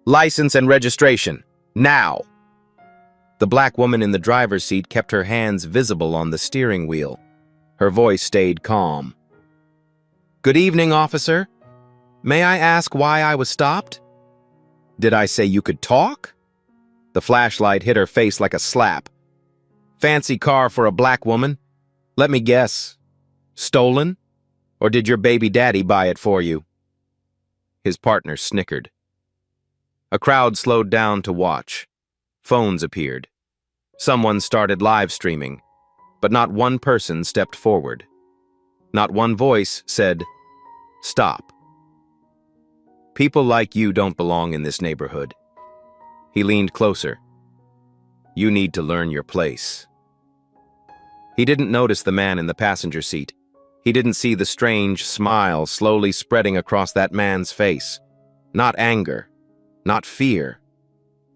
License and registration. Now! The black woman in the driver's seat kept her hands visible on the steering wheel. Her voice stayed calm. Good evening, officer. May I ask why I was stopped? Did I say you could talk? The flashlight hit her face like a slap. Fancy car for a black woman? Let me guess. Stolen? Or did your baby daddy buy it for you? His partner snickered. A crowd slowed down to watch. Phones appeared. Someone started live streaming, but not one person stepped forward. Not one voice said, "Stop." People like you don't belong in this neighborhood. He leaned closer. You need to learn your place. He didn't notice the man in the passenger seat. He didn't see the strange smile slowly spreading across that man's face. Not anger, not fear,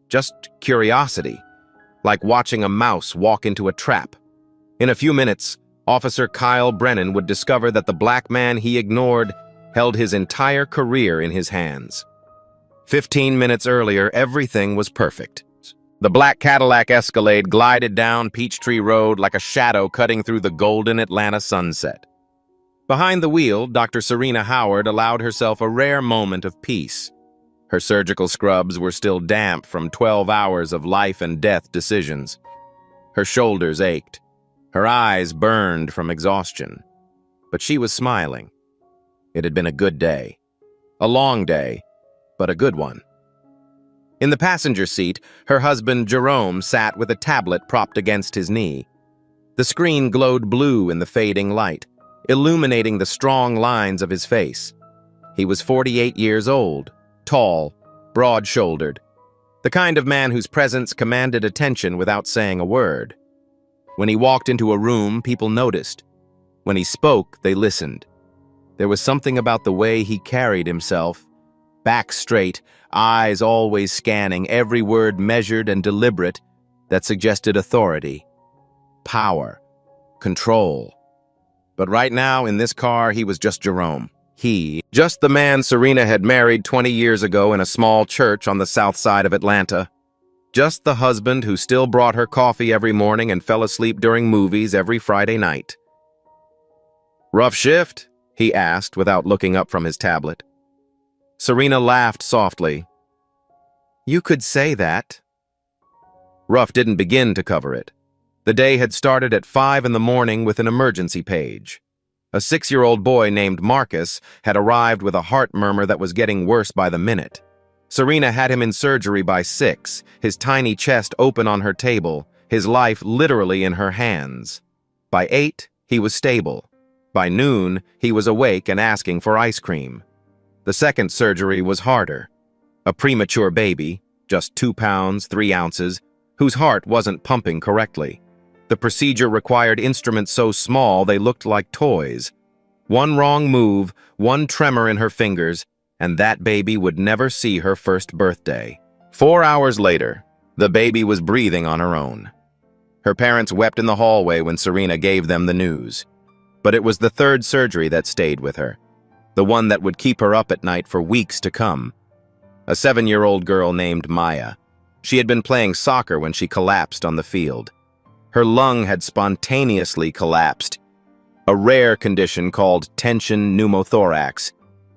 just curiosity, like watching a mouse walk into a trap. In a few minutes, Officer Kyle Brennan would discover that the black man he ignored held his entire career in his hands. 15 minutes earlier, everything was perfect. The black Cadillac Escalade glided down Peachtree Road like a shadow cutting through the golden Atlanta sunset. Behind the wheel, Dr. Serena Howard allowed herself a rare moment of peace. Her surgical scrubs were still damp from 12 hours of life and death decisions. Her shoulders ached. Her eyes burned from exhaustion. But she was smiling. It had been a good day. A long day, but a good one. In the passenger seat, her husband Jerome sat with a tablet propped against his knee. The screen glowed blue in the fading light, illuminating the strong lines of his face. He was 48 years old, tall, broad-shouldered, the kind of man whose presence commanded attention without saying a word. When he walked into a room, people noticed. When he spoke, they listened. There was something about the way he carried himself, back straight, eyes always scanning, every word measured and deliberate, that suggested authority, power, control. But right now, in this car, he was just Jerome. Just the man Serena had married 20 years ago in a small church on the south side of Atlanta. Just the husband who still brought her coffee every morning and fell asleep during movies every Friday night. Rough shift? He asked without looking up from his tablet. Serena laughed softly. You could say that. Ruff didn't begin to cover it. The day had started at 5 in the morning with an emergency page. A 6-year-old boy named Marcus had arrived with a heart murmur that was getting worse by the minute. Serena had him in surgery by 6, his tiny chest open on her table, his life literally in her hands. By 8, he was stable. By noon, he was awake and asking for ice cream. The second surgery was harder. A premature baby, just 2 pounds, 3 ounces, whose heart wasn't pumping correctly. The procedure required instruments so small they looked like toys. One wrong move, one tremor in her fingers, and that baby would never see her first birthday. 4 hours later, the baby was breathing on her own. Her parents wept in the hallway when Serena gave them the news. But it was the third surgery that stayed with her, the one that would keep her up at night for weeks to come. A 7-year-old girl named Maya. She had been playing soccer when she collapsed on the field. Her lung had spontaneously collapsed, a rare condition called tension pneumothorax.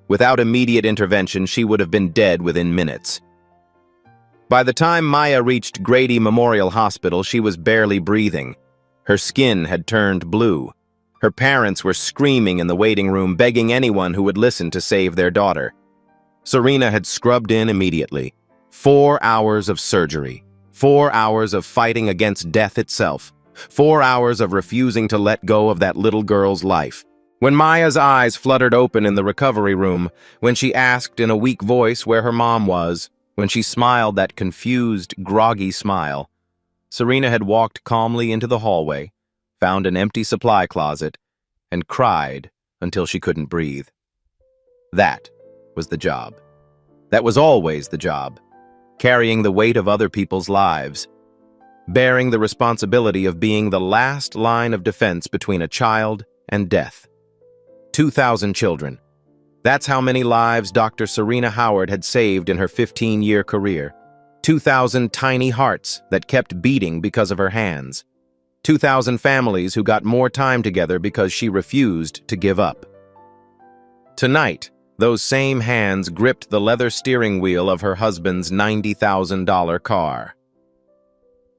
Without immediate intervention, she would have been dead within minutes. By the time Maya reached Grady Memorial Hospital, she was barely breathing. Her skin had turned blue. Her parents were screaming in the waiting room, begging anyone who would listen to save their daughter. Serena had scrubbed in immediately. 4 hours of surgery. 4 hours of fighting against death itself. 4 hours of refusing to let go of that little girl's life. When Maya's eyes fluttered open in the recovery room, when she asked in a weak voice where her mom was, when she smiled that confused, groggy smile, Serena had walked calmly into the hallway, found an empty supply closet, and cried until she couldn't breathe. That was the job. That was always the job. Carrying the weight of other people's lives. Bearing the responsibility of being the last line of defense between a child and death. 2,000 children. That's how many lives Dr. Serena Howard had saved in her 15-year career. 2,000 tiny hearts that kept beating because of her hands. 2,000 families who got more time together because she refused to give up. Tonight, those same hands gripped the leather steering wheel of her husband's $90,000 car.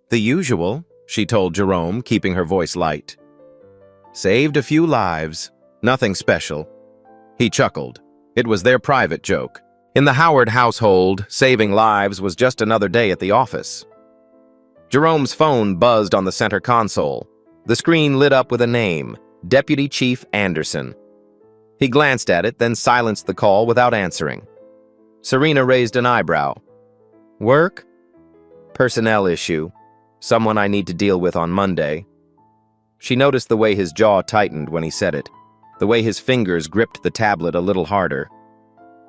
"The usual," she told Jerome, keeping her voice light. "Saved a few lives. Nothing special." He chuckled. It was their private joke. In the Howard household, saving lives was just another day at the office. Jerome's phone buzzed on the center console. The screen lit up with a name, Deputy Chief Anderson. He glanced at it, then silenced the call without answering. Serena raised an eyebrow. "Work?" "Personnel issue. Someone I need to deal with on Monday." She noticed the way his jaw tightened when he said it, the way his fingers gripped the tablet a little harder.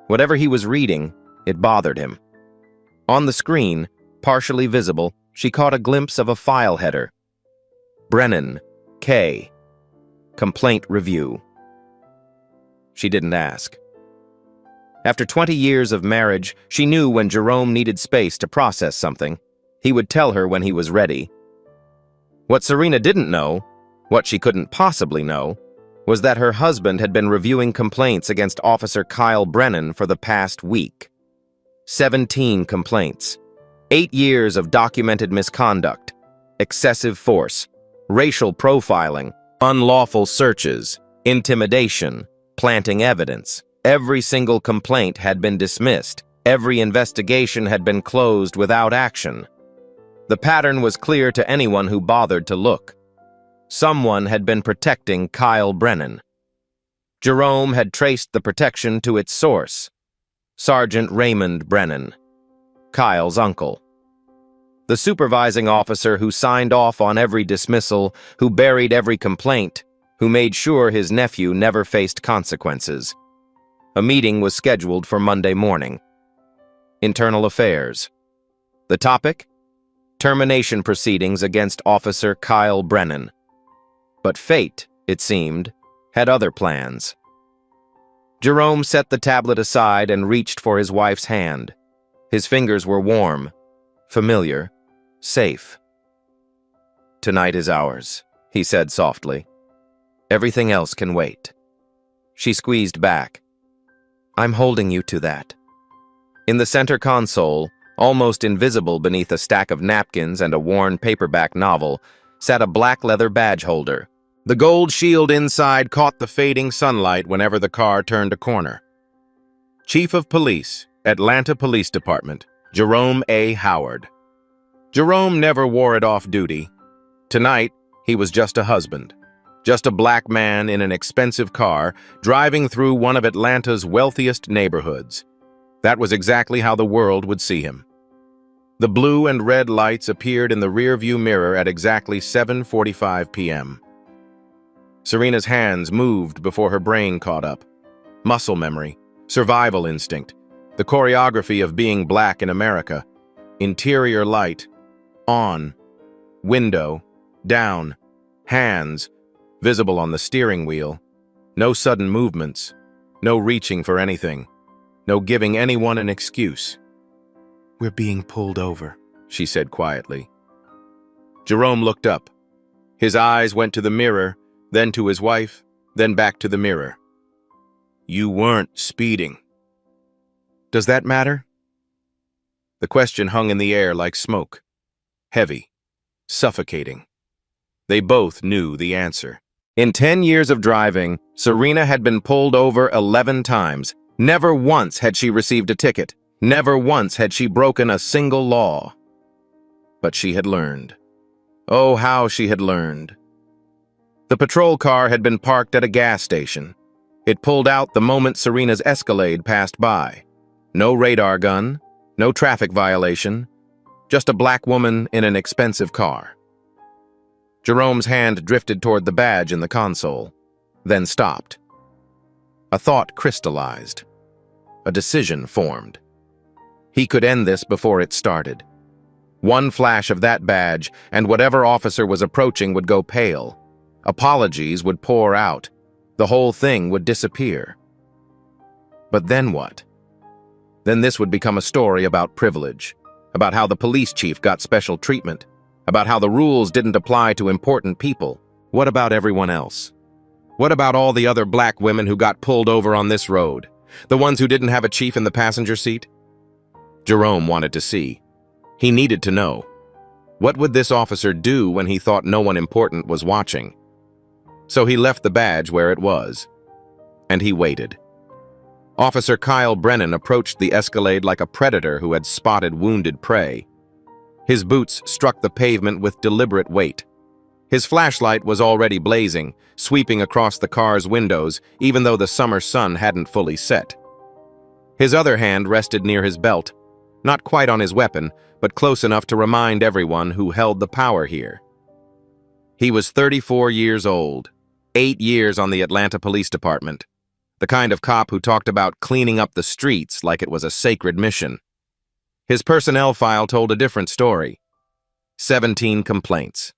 Whatever he was reading, it bothered him. On the screen, partially visible, she caught a glimpse of a file header. Brennan, K. Complaint Review. She didn't ask. After 20 years of marriage, she knew when Jerome needed space to process something. He would tell her when he was ready. What Serena didn't know, what she couldn't possibly know, was that her husband had been reviewing complaints against Officer Kyle Brennan for the past week. 17 complaints. 8 years of documented misconduct, excessive force, racial profiling, unlawful searches, intimidation, planting evidence. Every single complaint had been dismissed. Every investigation had been closed without action. The pattern was clear to anyone who bothered to look. Someone had been protecting Kyle Brennan. Jerome had traced the protection to its source. Sergeant Raymond Brennan, Kyle's uncle. The supervising officer who signed off on every dismissal, who buried every complaint, who made sure his nephew never faced consequences. A meeting was scheduled for Monday morning. Internal Affairs. The topic? Termination proceedings against Officer Kyle Brennan. But fate, it seemed, had other plans. Jerome set the tablet aside and reached for his wife's hand. His fingers were warm, familiar, safe. "Tonight is ours," he said softly. "Everything else can wait." She squeezed back. "I'm holding you to that." In the center console, almost invisible beneath a stack of napkins and a worn paperback novel, sat a black leather badge holder. The gold shield inside caught the fading sunlight whenever the car turned a corner. Chief of Police, Atlanta Police Department, Jerome A. Howard. Jerome never wore it off duty. Tonight, he was just a husband. Just a black man in an expensive car, driving through one of Atlanta's wealthiest neighborhoods. That was exactly how the world would see him. The blue and red lights appeared in the rearview mirror at exactly 7:45 p.m. Serena's hands moved before her brain caught up. Muscle memory, survival instinct, the choreography of being black in America. Interior light, on, window, down, hands, visible on the steering wheel. No sudden movements, no reaching for anything, no giving anyone an excuse. "We're being pulled over," she said quietly. Jerome looked up. His eyes went to the mirror, then to his wife, then back to the mirror. "You weren't speeding." "Does that matter?" The question hung in the air like smoke. Heavy, suffocating. They both knew the answer. In 10 years of driving, Serena had been pulled over 11 times. Never once had she received a ticket. Never once had she broken a single law. But she had learned. Oh, how she had learned. The patrol car had been parked at a gas station. It pulled out the moment Serena's Escalade passed by. No radar gun, no traffic violation, just a black woman in an expensive car. Jerome's hand drifted toward the badge in the console, then stopped. A thought crystallized. A decision formed. He could end this before it started. One flash of that badge, and whatever officer was approaching would go pale. Apologies would pour out. The whole thing would disappear. But then what? Then this would become a story about privilege, about how the police chief got special treatment, about how the rules didn't apply to important people. What about everyone else? What about all the other black women who got pulled over on this road? The ones who didn't have a chief in the passenger seat? Jerome wanted to see. He needed to know. What would this officer do when he thought no one important was watching? So he left the badge where it was. And he waited. Officer Kyle Brennan approached the Escalade like a predator who had spotted wounded prey. His boots struck the pavement with deliberate weight. His flashlight was already blazing, sweeping across the car's windows, even though the summer sun hadn't fully set. His other hand rested near his belt, not quite on his weapon, but close enough to remind everyone who held the power here. He was 34 years old, 8 years on the Atlanta Police Department, the kind of cop who talked about cleaning up the streets like it was a sacred mission. His personnel file told a different story. 17 complaints.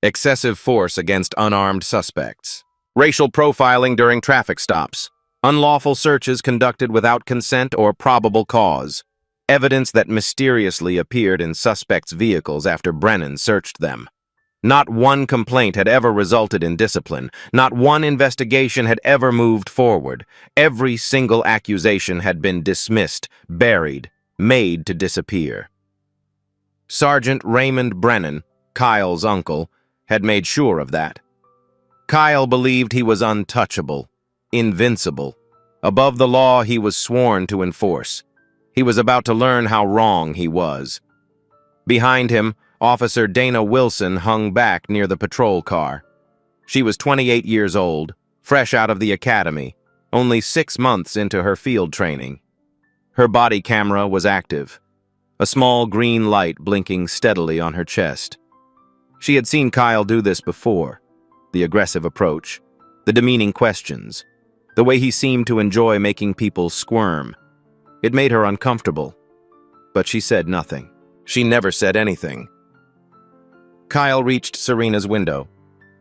Excessive force against unarmed suspects. Racial profiling during traffic stops. Unlawful searches conducted without consent or probable cause. Evidence that mysteriously appeared in suspects' vehicles after Brennan searched them. Not one complaint had ever resulted in discipline. Not one investigation had ever moved forward. Every single accusation had been dismissed, buried, made to disappear. Sergeant Raymond Brennan, Kyle's uncle, had made sure of that. Kyle believed he was untouchable, invincible. Above the law he was sworn to enforce. He was about to learn how wrong he was. Behind him, Officer Dana Wilson hung back near the patrol car. She was 28 years old, fresh out of the academy, only 6 months into her field training. Her body camera was active, a small green light blinking steadily on her chest. She had seen Kyle do this before, the aggressive approach, the demeaning questions, the way he seemed to enjoy making people squirm. It made her uncomfortable, but she said nothing. She never said anything. Kyle reached Serena's window.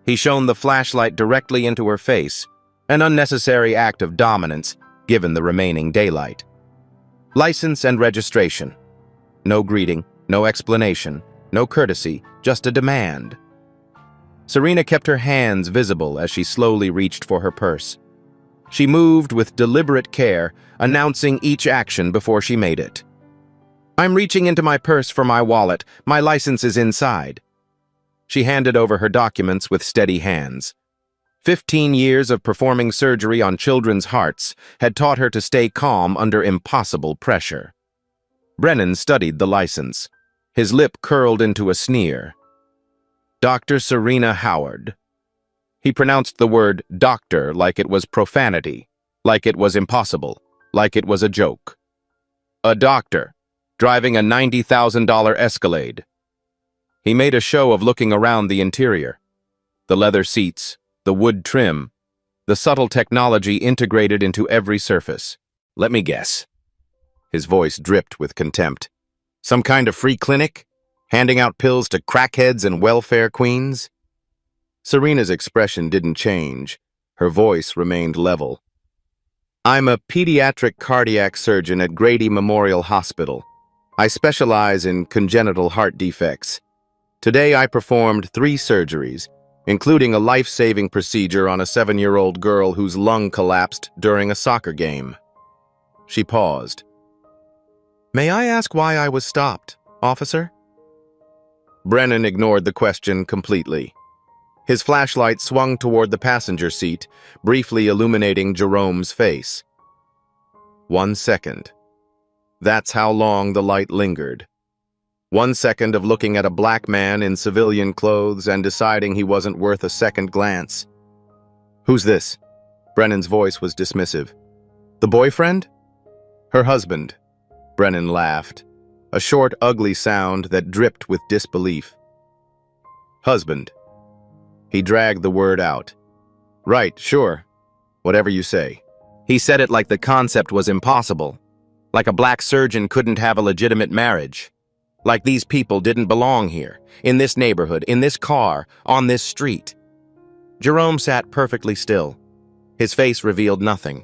He shone the flashlight directly into her face, an unnecessary act of dominance given the remaining daylight. License and registration. No greeting, no explanation, no courtesy, just a demand. Serena kept her hands visible as she slowly reached for her purse. She moved with deliberate care, announcing each action before she made it. "I'm reaching into my purse for my wallet. My license is inside." She handed over her documents with steady hands. 15 years of performing surgery on children's hearts had taught her to stay calm under impossible pressure. Brennan studied the license. His lip curled into a sneer. Dr. Serena Howard. He pronounced the word doctor like it was profanity, like it was impossible, like it was a joke. A doctor, driving a $90,000 Escalade. He made a show of looking around the interior. The leather seats, the wood trim, the subtle technology integrated into every surface. "Let me guess." His voice dripped with contempt. "Some kind of free clinic? Handing out pills to crackheads and welfare queens?" Serena's expression didn't change. Her voice remained level. "I'm a pediatric cardiac surgeon at Grady Memorial Hospital. I specialize in congenital heart defects. Today I performed 3 surgeries, including a life-saving procedure on a 7-year-old girl whose lung collapsed during a soccer game." She paused. "May I ask why I was stopped, officer?" Brennan ignored the question completely. His flashlight swung toward the passenger seat, briefly illuminating Jerome's face. 1 second. That's how long the light lingered. 1 second of looking at a black man in civilian clothes and deciding he wasn't worth a second glance. "Who's this?" Brennan's voice was dismissive. "The boyfriend?" "Her husband." Brennan laughed, a short, ugly sound that dripped with disbelief. "Husband." He dragged the word out. "Right, sure. Whatever you say." He said it like the concept was impossible, like a black surgeon couldn't have a legitimate marriage, like these people didn't belong here, in this neighborhood, in this car, on this street. Jerome sat perfectly still. His face revealed nothing.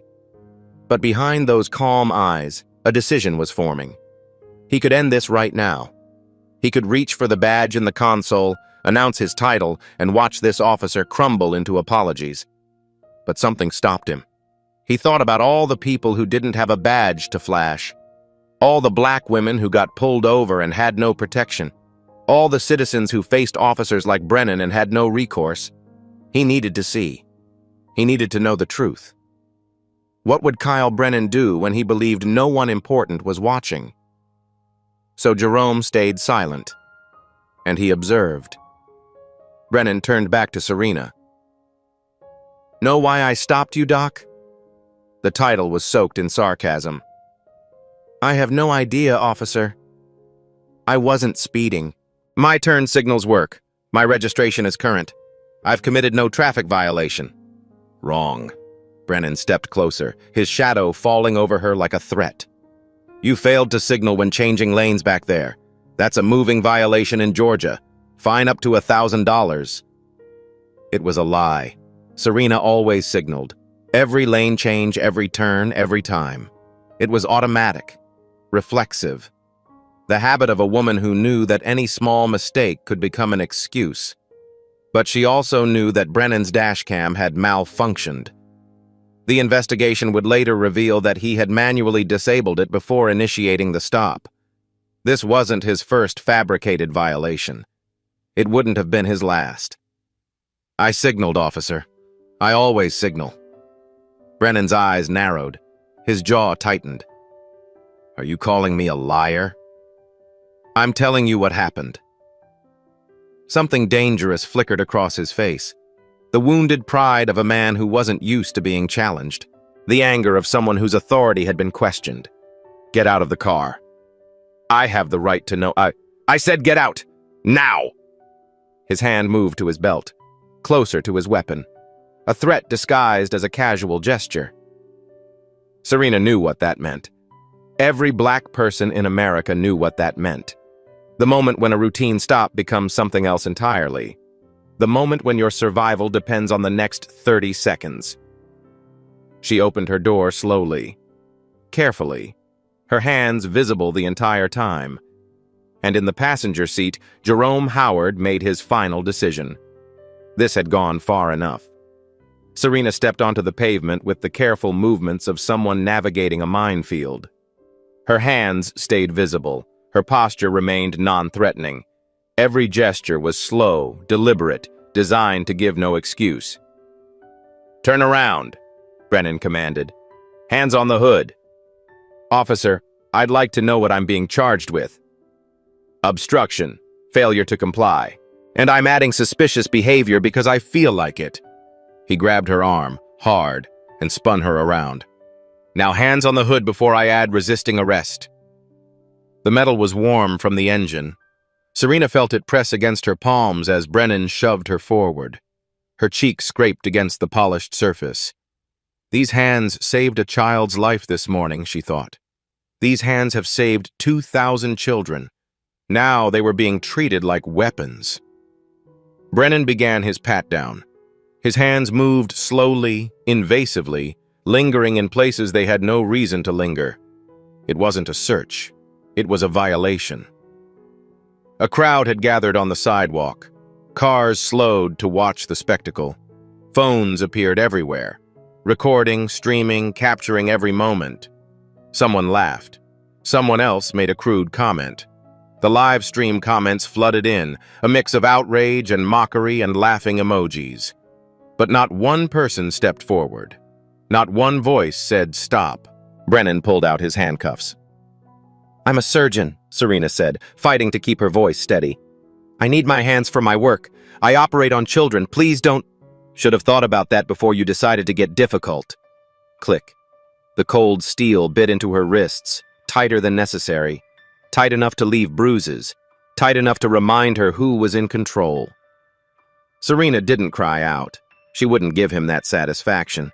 But behind those calm eyes, a decision was forming. He could end this right now. He could reach for the badge in the console, announce his title, and watch this officer crumble into apologies. But something stopped him. He thought about all the people who didn't have a badge to flash, all the black women who got pulled over and had no protection, all the citizens who faced officers like Brennan and had no recourse. He needed to see. He needed to know the truth. What would Kyle Brennan do when he believed no one important was watching? So Jerome stayed silent, and he observed. Brennan turned back to Serena. "Know why I stopped you, Doc?" The title was soaked in sarcasm. "I have no idea, officer. I wasn't speeding. My turn signals work. My registration is current. I've committed no traffic violation." "Wrong." Brennan stepped closer, his shadow falling over her like a threat. "You failed to signal when changing lanes back there. That's a moving violation in Georgia. Fine up to $1,000. It was a lie. Serena always signaled. Every lane change, every turn, every time. It was automatic, reflexive. The habit of a woman who knew that any small mistake could become an excuse. But she also knew that Brennan's dashcam had malfunctioned. The investigation would later reveal that he had manually disabled it before initiating the stop. This wasn't his first fabricated violation. It wouldn't have been his last. "I signaled, officer. I always signal." Brennan's eyes narrowed. His jaw tightened. "Are you calling me a liar?" "I'm telling you what happened." Something dangerous flickered across his face. The wounded pride of a man who wasn't used to being challenged. The anger of someone whose authority had been questioned. "Get out of the car." "I have the right to know." I said get out! Now!" His hand moved to his belt, closer to his weapon. A threat disguised as a casual gesture. Serena knew what that meant. Every black person in America knew what that meant. The moment when a routine stop becomes something else entirely. The moment when your survival depends on the next 30 seconds. She opened her door slowly, carefully, her hands visible the entire time. And in the passenger seat, Jerome Howard made his final decision. This had gone far enough. Serena stepped onto the pavement with the careful movements of someone navigating a minefield. Her hands stayed visible. Her posture remained non-threatening. Every gesture was slow, deliberate, designed to give no excuse. "Turn around," Brennan commanded. "Hands on the hood." "Officer, I'd like to know what I'm being charged with." "Obstruction, failure to comply. And I'm adding suspicious behavior because I feel like it." He grabbed her arm, hard, and spun her around. "Now hands on the hood before I add resisting arrest." The metal was warm from the engine. Serena felt it press against her palms as Brennan shoved her forward. Her cheek scraped against the polished surface. These hands saved a child's life this morning, she thought. These hands have saved 2,000 children. Now they were being treated like weapons. Brennan began his pat-down. His hands moved slowly, invasively, lingering in places they had no reason to linger. It wasn't a search. It was a violation. A crowd had gathered on the sidewalk. Cars slowed to watch the spectacle. Phones appeared everywhere, recording, streaming, capturing every moment. Someone laughed. Someone else made a crude comment. The live stream comments flooded in, a mix of outrage and mockery and laughing emojis. But not one person stepped forward. Not one voice said stop. Brennan pulled out his handcuffs. "I'm a surgeon," Serena said, fighting to keep her voice steady. "I need my hands for my work. I operate on children. Please don't—" "Should have thought about that before you decided to get difficult." Click. The cold steel bit into her wrists, tighter than necessary, tight enough to leave bruises, tight enough to remind her who was in control. Serena didn't cry out. She wouldn't give him that satisfaction.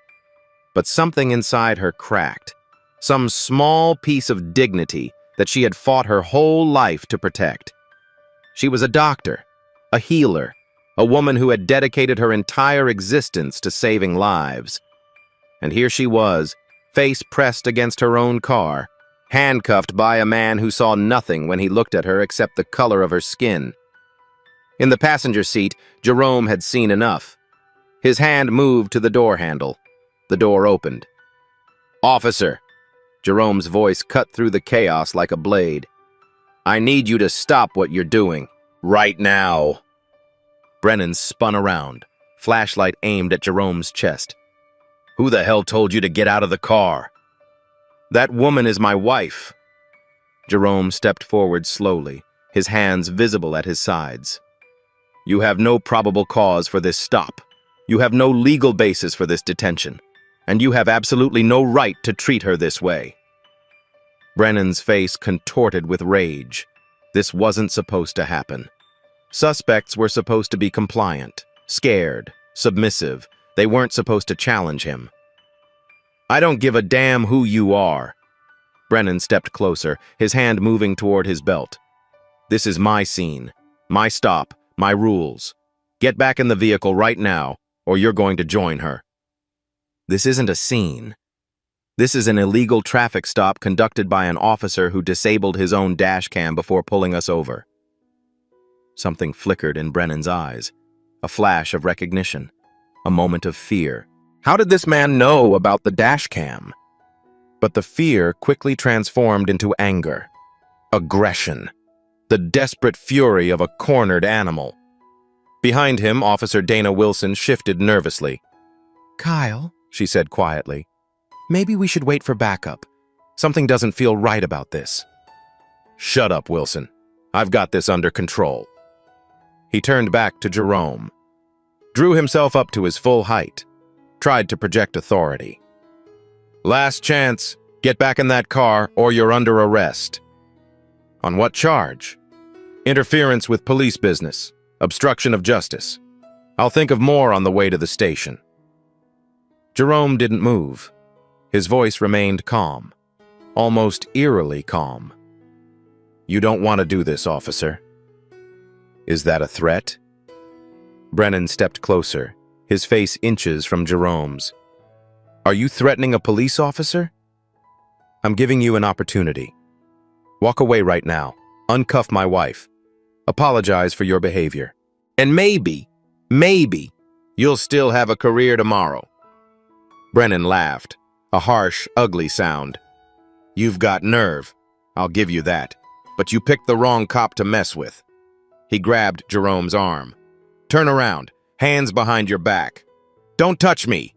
But something inside her cracked. Some small piece of dignity that she had fought her whole life to protect. She was a doctor, a healer, a woman who had dedicated her entire existence to saving lives. And here she was, face pressed against her own car, handcuffed by a man who saw nothing when he looked at her except the color of her skin. In the passenger seat, Jerome had seen enough. His hand moved to the door handle. The door opened. "Officer," Jerome's voice cut through the chaos like a blade. "I need you to stop what you're doing. Right now." Brennan spun around, flashlight aimed at Jerome's chest. "Who the hell told you to get out of the car?" "That woman is my wife." Jerome stepped forward slowly, his hands visible at his sides. "You have no probable cause for this stop. You have no legal basis for this detention. And you have absolutely no right to treat her this way." Brennan's face contorted with rage. This wasn't supposed to happen. Suspects were supposed to be compliant, scared, submissive. They weren't supposed to challenge him. "I don't give a damn who you are." Brennan stepped closer, his hand moving toward his belt. "This is my scene, my stop, my rules. Get back in the vehicle right now, or you're going to join her." "This isn't a scene. This is an illegal traffic stop conducted by an officer who disabled his own dash cam before pulling us over." Something flickered in Brennan's eyes, a flash of recognition, a moment of fear. How did this man know about the dash cam? But the fear quickly transformed into anger, aggression, the desperate fury of a cornered animal. Behind him, Officer Dana Wilson shifted nervously. "Kyle," she said quietly, "maybe we should wait for backup. Something doesn't feel right about this." "Shut up, Wilson. I've got this under control." He turned back to Jerome, drew himself up to his full height, tried to project authority. "Last chance. Get back in that car or you're under arrest." "On what charge?" "Interference with police business. Obstruction of justice. I'll think of more on the way to the station." Jerome didn't move. His voice remained calm, almost eerily calm. "You don't want to do this, officer." "Is that a threat?" Brennan stepped closer, his face inches from Jerome's. "Are you threatening a police officer?" "I'm giving you an opportunity. Walk away right now. Uncuff my wife. Apologize for your behavior. And maybe, you'll still have a career tomorrow." Brennan laughed, a harsh, ugly sound. "You've got nerve, I'll give you that, but you picked the wrong cop to mess with." He grabbed Jerome's arm. "Turn around, hands behind your back. Don't touch me."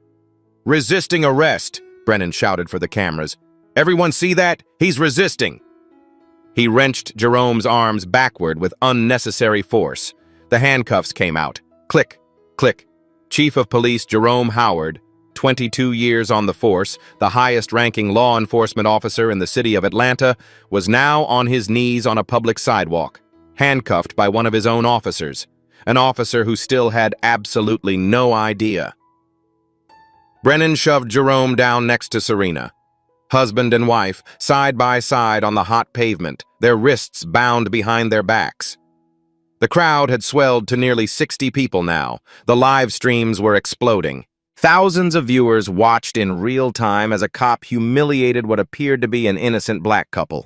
"Resisting arrest," Brennan shouted for the cameras. "Everyone see that? He's resisting." He wrenched Jerome's arms backward with unnecessary force. The handcuffs came out. Click, click. Chief of Police Jerome Howard, 22 years on the force, the highest-ranking law enforcement officer in the city of Atlanta, was now on his knees on a public sidewalk, handcuffed by one of his own officers, an officer who still had absolutely no idea. Brennan shoved Jerome down next to Serena. Husband and wife, side by side on the hot pavement, their wrists bound behind their backs. The crowd had swelled to nearly 60 people now. The live streams were exploding. Thousands of viewers watched in real time as a cop humiliated what appeared to be an innocent black couple.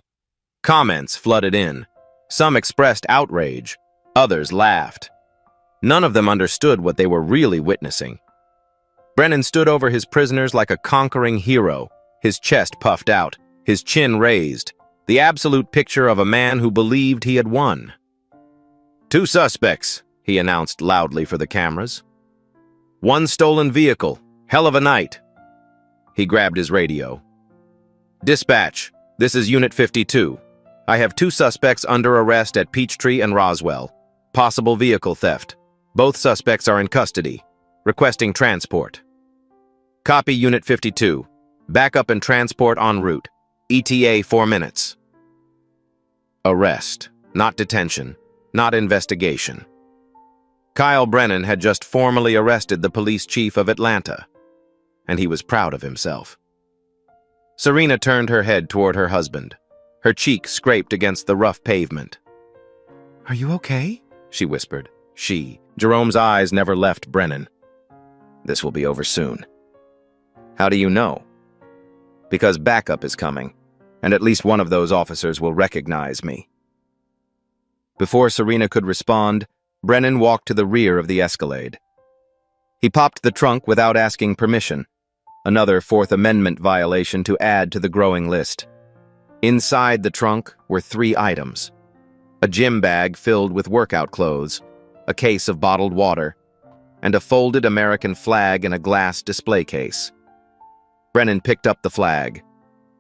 Comments flooded in. Some expressed outrage. Others laughed. None of them understood what they were really witnessing. Brennan stood over his prisoners like a conquering hero, his chest puffed out, his chin raised, the absolute picture of a man who believed he had won. "2 suspects," he announced loudly for the cameras. "1 stolen vehicle. Hell of a night." He grabbed his radio. "Dispatch, this is Unit 52. I have 2 suspects under arrest at Peachtree and Roswell. Possible vehicle theft. Both suspects are in custody. Requesting transport." "Copy, Unit 52. Backup and transport en route. ETA 4 minutes. Arrest, not detention, not investigation. Kyle Brennan had just formally arrested the police chief of Atlanta, and he was proud of himself. Serena turned her head toward her husband. Her cheek scraped against the rough pavement. "Are you okay?" she whispered. Jerome's eyes never left Brennan. "This will be over soon." "How do you know?" because backup is coming, and at least one of those officers will recognize me. Before Serena could respond, Brennan walked to the rear of the Escalade. He popped the trunk without asking permission, another Fourth Amendment violation to add to the growing list. Inside the trunk were 3 items: a gym bag filled with workout clothes, a case of bottled water, and a folded American flag in a glass display case. Brennan picked up the flag,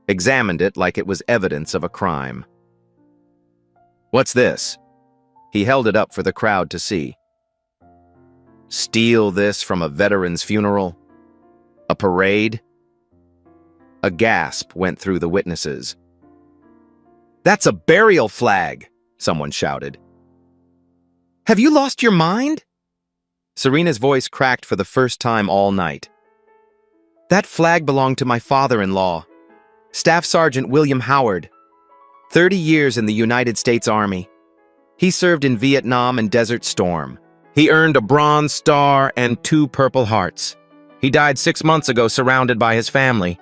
examined it like it was evidence of a crime. "What's this?" He held it up for the crowd to see. Steal this from a veteran's funeral? A parade? A gasp went through the witnesses. "That's a burial flag!" someone shouted. "Have you lost your mind?" Serena's voice cracked for the first time all night. "That flag belonged to my father-in-law, Staff Sergeant William Howard, 30 years in the United States Army. He served in Vietnam and Desert Storm. He earned a Bronze Star and 2 Purple Hearts. He died 6 months ago surrounded by his family."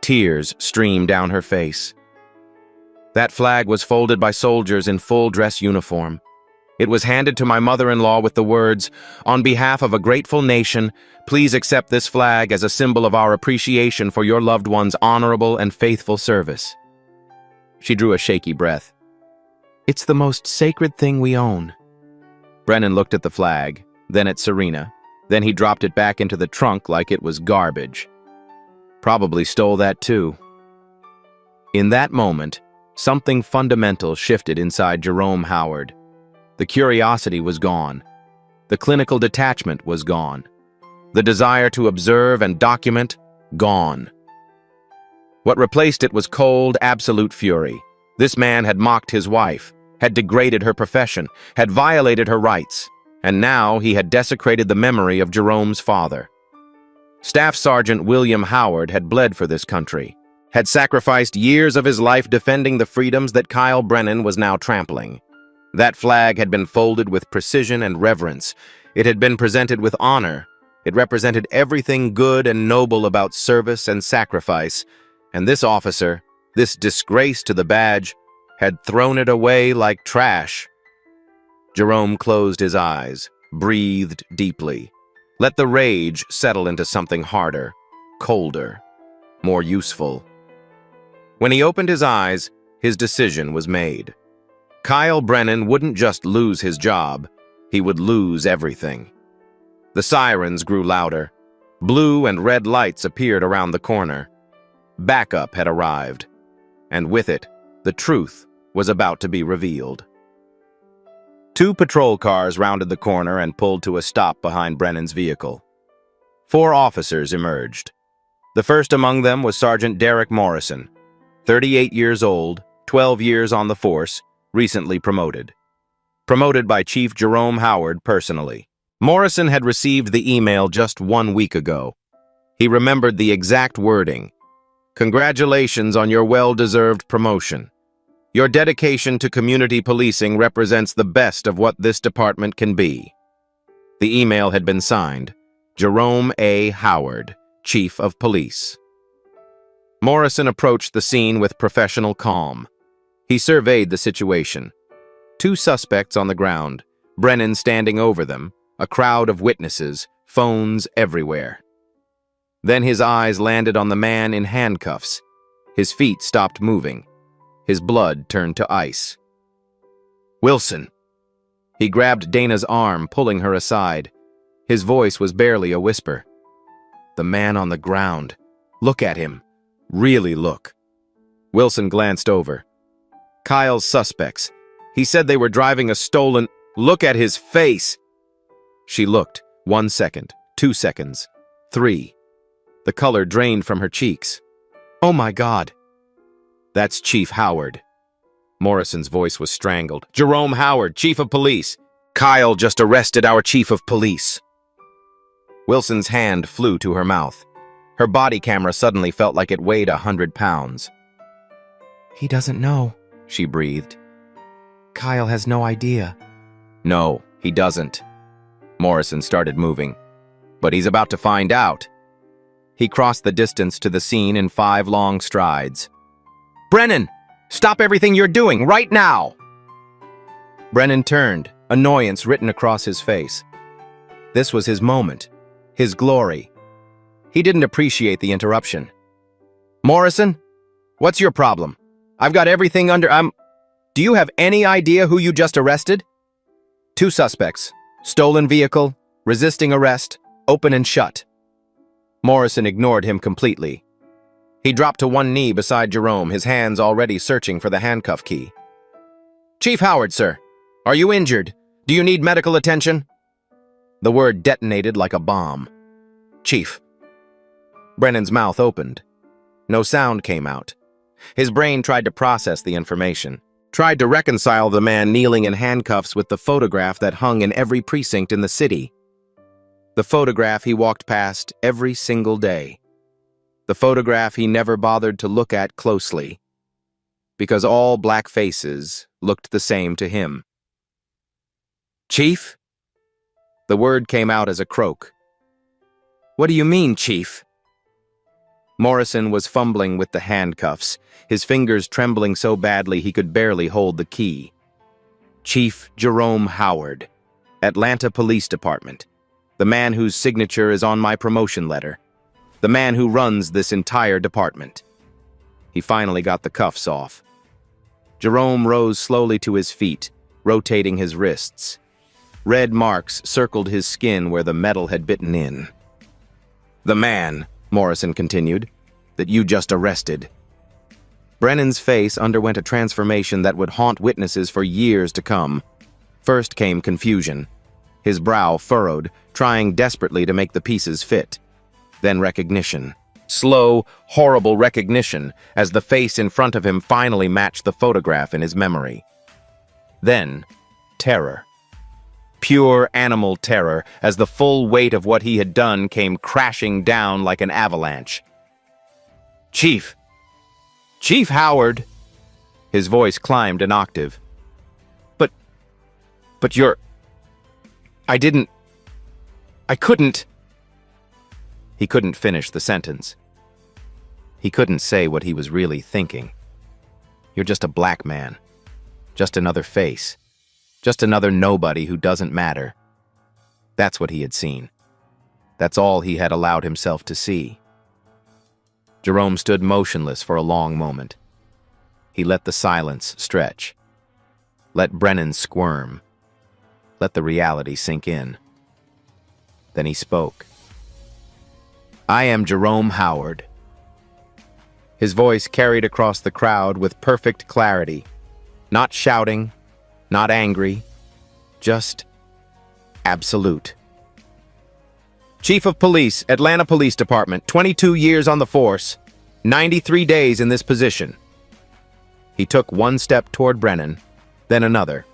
Tears streamed down her face. "That flag was folded by soldiers in full dress uniform. It was handed to my mother-in-law with the words, 'On behalf of a grateful nation, please accept this flag as a symbol of our appreciation for your loved one's honorable and faithful service.'" She drew a shaky breath. "It's the most sacred thing we own." Brennan looked at the flag, then at Serena. Then he dropped it back into the trunk like it was garbage. Probably stole that too. In that moment, something fundamental shifted inside Jerome Howard. The curiosity was gone. The clinical detachment was gone. The desire to observe and document, gone. What replaced it was cold, absolute fury. This man had mocked his wife, had degraded her profession, had violated her rights, and now he had desecrated the memory of Jerome's father. Staff Sergeant William Howard had bled for this country, had sacrificed years of his life defending the freedoms that Kyle Brennan was now trampling. That flag had been folded with precision and reverence. It had been presented with honor. It represented everything good and noble about service and sacrifice, and this officer, this disgrace to the badge, had thrown it away like trash. Jerome closed his eyes, breathed deeply, let the rage settle into something harder, colder, more useful. When he opened his eyes, his decision was made. Kyle Brennan wouldn't just lose his job, he would lose everything. The sirens grew louder. Blue and red lights appeared around the corner. Backup had arrived, and with it, the truth was about to be revealed. 2 patrol cars rounded the corner and pulled to a stop behind Brennan's vehicle. 4 officers emerged. The first among them was Sergeant Derek Morrison, 38 years old, 12 years on the force, recently promoted. Promoted by Chief Jerome Howard personally. Morrison had received the email just 1 week ago. He remembered the exact wording. "Congratulations on your well-deserved promotion. Your dedication to community policing represents the best of what this department can be." The email had been signed, Jerome A. Howard, Chief of Police. Morrison approached the scene with professional calm. He surveyed the situation. 2 suspects on the ground, Brennan standing over them, a crowd of witnesses, phones everywhere. Then his eyes landed on the man in handcuffs. His feet stopped moving. His blood turned to ice. "Wilson!" He grabbed Dana's arm, pulling her aside. His voice was barely a whisper. "The man on the ground. Look at him. Really look." Wilson glanced over. "Kyle's suspects. He said they were driving a stolen... Look at his face!" She looked. 1 second, 2 seconds, 3. The color drained from her cheeks. "Oh my God!" "That's Chief Howard." Morrison's voice was strangled. "Jerome Howard, Chief of Police. Kyle just arrested our Chief of Police." Wilson's hand flew to her mouth. Her body camera suddenly felt like it weighed 100 pounds. "He doesn't know," she breathed. "Kyle has no idea." "No, he doesn't." Morrison started moving. "But he's about to find out." He crossed the distance to the scene in 5 long strides. "Brennan, stop everything you're doing right now!" Brennan turned, annoyance written across his face. This was his moment, his glory. He didn't appreciate the interruption. "Morrison, what's your problem? I've got everything under. Do you have any idea who you just arrested?" 2 suspects, stolen vehicle, resisting arrest, open and shut. Morrison ignored him completely. He dropped to one knee beside Jerome, his hands already searching for the handcuff key. "Chief Howard, sir. Are you injured? Do you need medical attention?" The word detonated like a bomb. "Chief." Brennan's mouth opened. No sound came out. His brain tried to process the information, tried to reconcile the man kneeling in handcuffs with the photograph that hung in every precinct in the city. The photograph he walked past every single day. The photograph he never bothered to look at closely, because all black faces looked the same to him. "Chief?" The word came out as a croak. "What do you mean, Chief?" Morrison was fumbling with the handcuffs, his fingers trembling so badly he could barely hold the key. "Chief Jerome Howard, Atlanta Police Department, the man whose signature is on my promotion letter, the man who runs this entire department." He finally got the cuffs off. Jerome rose slowly to his feet, rotating his wrists. Red marks circled his skin where the metal had bitten in. "The man," Morrison continued, "that you just arrested." Brennan's face underwent a transformation that would haunt witnesses for years to come. First came confusion. His brow furrowed, trying desperately to make the pieces fit. Then recognition. Slow, horrible recognition as the face in front of him finally matched the photograph in his memory. Then, terror. Pure animal terror as the full weight of what he had done came crashing down like an avalanche. "Chief! Chief Howard!" His voice climbed an octave. But you're... I couldn't... He couldn't finish the sentence. He couldn't say what he was really thinking. You're just a black man. Just another face. Just another nobody who doesn't matter. That's what he had seen. That's all he had allowed himself to see. Jerome stood motionless for a long moment. He let the silence stretch. Let Brennan squirm. Let the reality sink in. Then he spoke. "I am Jerome Howard." His voice carried across the crowd with perfect clarity. Not shouting, not angry, just absolute. "Chief of Police, Atlanta Police Department, 22 years on the force, 93 days in this position." He took one step toward Brennan, then another.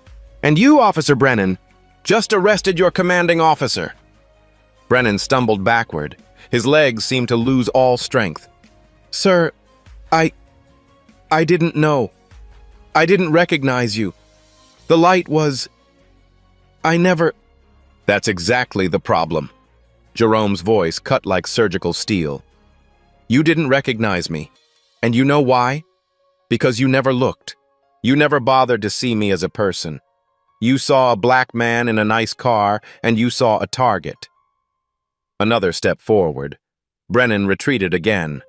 "And you, Officer Brennan, just arrested your commanding officer." Brennan stumbled backward. His legs seemed to lose all strength. "Sir, I didn't know. I didn't recognize you. The light was... I never..." "That's exactly the problem." Jerome's voice cut like surgical steel. "You didn't recognize me. And you know why? Because you never looked. You never bothered to see me as a person. You saw a black man in a nice car, and you saw a target." Another step forward. Brennan retreated again.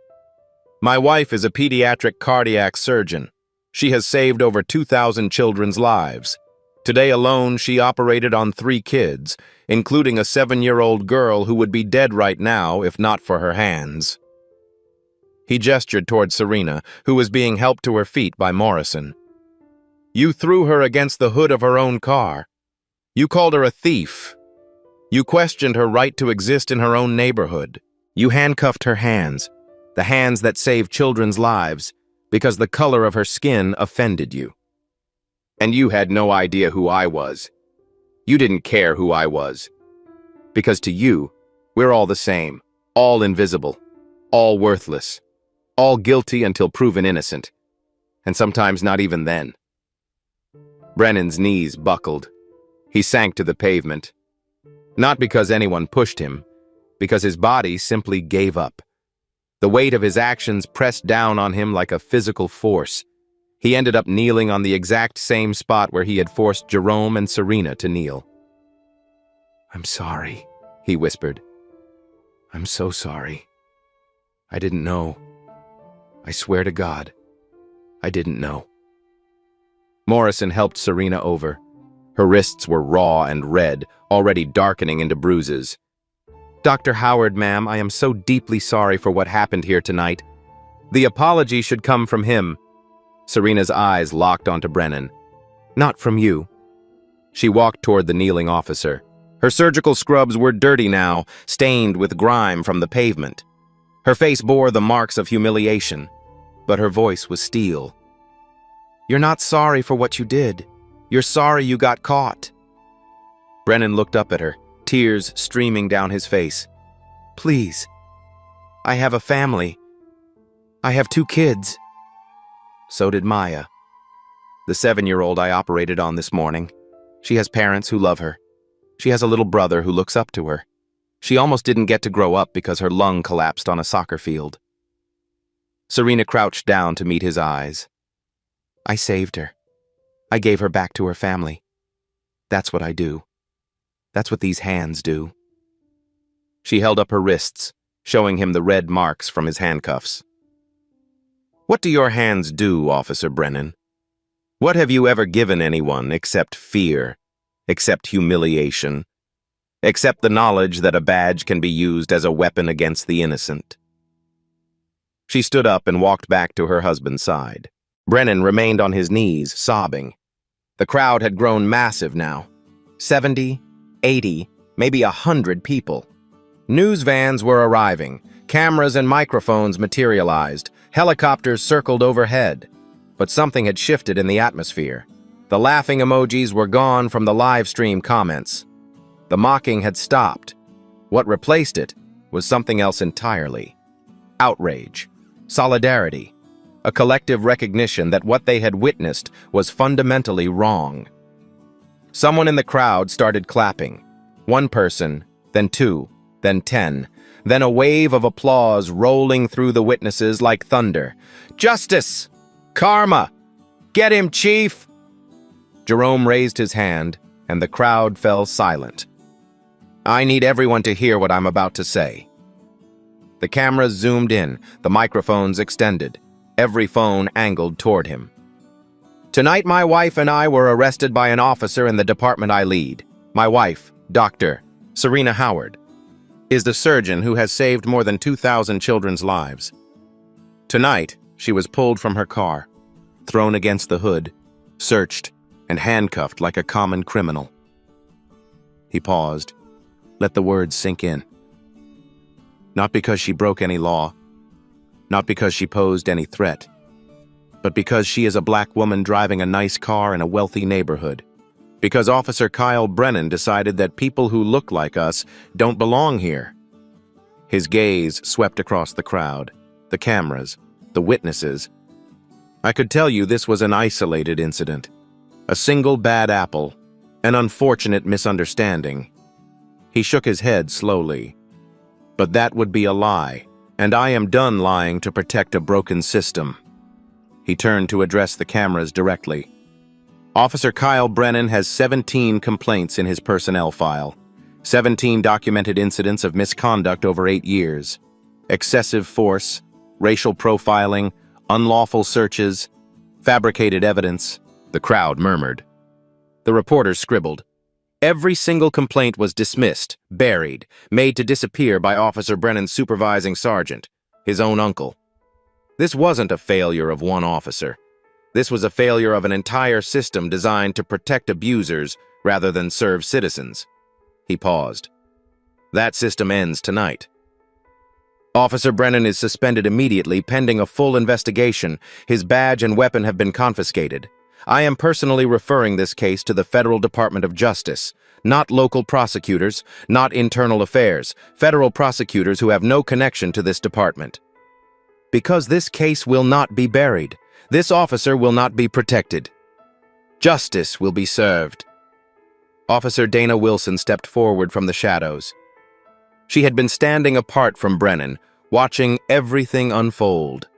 "My wife is a pediatric cardiac surgeon. She has saved over 2,000 children's lives. Today alone, she operated on 3 kids, including a 7-year-old girl who would be dead right now if not for her hands." He gestured toward Serena, who was being helped to her feet by Morrison. "You threw her against the hood of her own car. You called her a thief. You questioned her right to exist in her own neighborhood. You handcuffed her hands, the hands that saved children's lives, because the color of her skin offended you. And you had no idea who I was. You didn't care who I was. Because to you, we're all the same, all invisible, all worthless, all guilty until proven innocent, and sometimes not even then." Brennan's knees buckled. He sank to the pavement. Not because anyone pushed him, because his body simply gave up, The weight of his actions pressed down on him like a physical force. He ended up kneeling on the exact same spot where he had forced Jerome and Serena to kneel. "I'm sorry," he whispered. "I'm so sorry. I didn't know. I swear to God, I didn't know." Morrison helped Serena over. Her wrists were raw and red, already darkening into bruises. "Dr. Howard, ma'am, I am so deeply sorry for what happened here tonight. The apology should come from him." Serena's eyes locked onto Brennan. "Not from you." She walked toward the kneeling officer. Her surgical scrubs were dirty now, stained with grime from the pavement. Her face bore the marks of humiliation, but her voice was steel. "You're not sorry for what you did. You're sorry you got caught." Brennan looked up at her, tears streaming down his face. "Please. I have a family. I have 2 kids. So did Maya, the 7-year-old I operated on this morning. She has parents who love her. She has a little brother who looks up to her. She almost didn't get to grow up because her lung collapsed on a soccer field." Serena crouched down to meet his eyes. "I saved her. I gave her back to her family. That's what I do. That's what these hands do." She held up her wrists, showing him the red marks from his handcuffs. "What do your hands do, Officer Brennan? What have you ever given anyone except fear, except humiliation, except the knowledge that a badge can be used as a weapon against the innocent?" She stood up and walked back to her husband's side. Brennan remained on his knees, sobbing. The crowd had grown massive now. 70, 80, maybe 100 people. News vans were arriving. Cameras and microphones materialized. Helicopters circled overhead. But something had shifted in the atmosphere. The laughing emojis were gone from the live stream comments. The mocking had stopped. What replaced it was something else entirely. Outrage. Solidarity. A collective recognition that what they had witnessed was fundamentally wrong. Someone in the crowd started clapping. 1 person, then 2, then 10, then a wave of applause rolling through the witnesses like thunder. "Justice! Karma! Get him, Chief!" Jerome raised his hand, and the crowd fell silent. "I need everyone to hear what I'm about to say." The cameras zoomed in, the microphones extended, every phone angled toward him. "Tonight, my wife and I were arrested by an officer in the department I lead. My wife, Dr. Serena Howard, is the surgeon who has saved more than 2,000 children's lives. Tonight, she was pulled from her car, thrown against the hood, searched, and handcuffed like a common criminal." He paused, let the words sink in. "Not because she broke any law, not because she posed any threat, but because she is a black woman driving a nice car in a wealthy neighborhood. Because Officer Kyle Brennan decided that people who look like us don't belong here." His gaze swept across the crowd, the cameras, the witnesses. "I could tell you this was an isolated incident, a single bad apple, an unfortunate misunderstanding." He shook his head slowly. "But that would be a lie, and I am done lying to protect a broken system." He turned to address the cameras directly. "Officer Kyle Brennan has 17 complaints in his personnel file, 17 documented incidents of misconduct over 8 years. Excessive force, racial profiling, unlawful searches, fabricated evidence." The crowd murmured. The reporters scribbled. Every single complaint was dismissed, buried, made to disappear by Officer Brennan's supervising sergeant, his own uncle. This wasn't a failure of one officer. This was a failure of an entire system designed to protect abusers rather than serve citizens. He paused. "That system ends tonight. Officer Brennan is suspended immediately pending a full investigation. His badge and weapon have been confiscated. I am personally referring this case to the Federal Department of Justice, not local prosecutors, not internal affairs, federal prosecutors who have no connection to this department. Because this case will not be buried. This officer will not be protected. Justice will be served." Officer Dana Wilson stepped forward from the shadows. She had been standing apart from Brennan, watching everything unfold.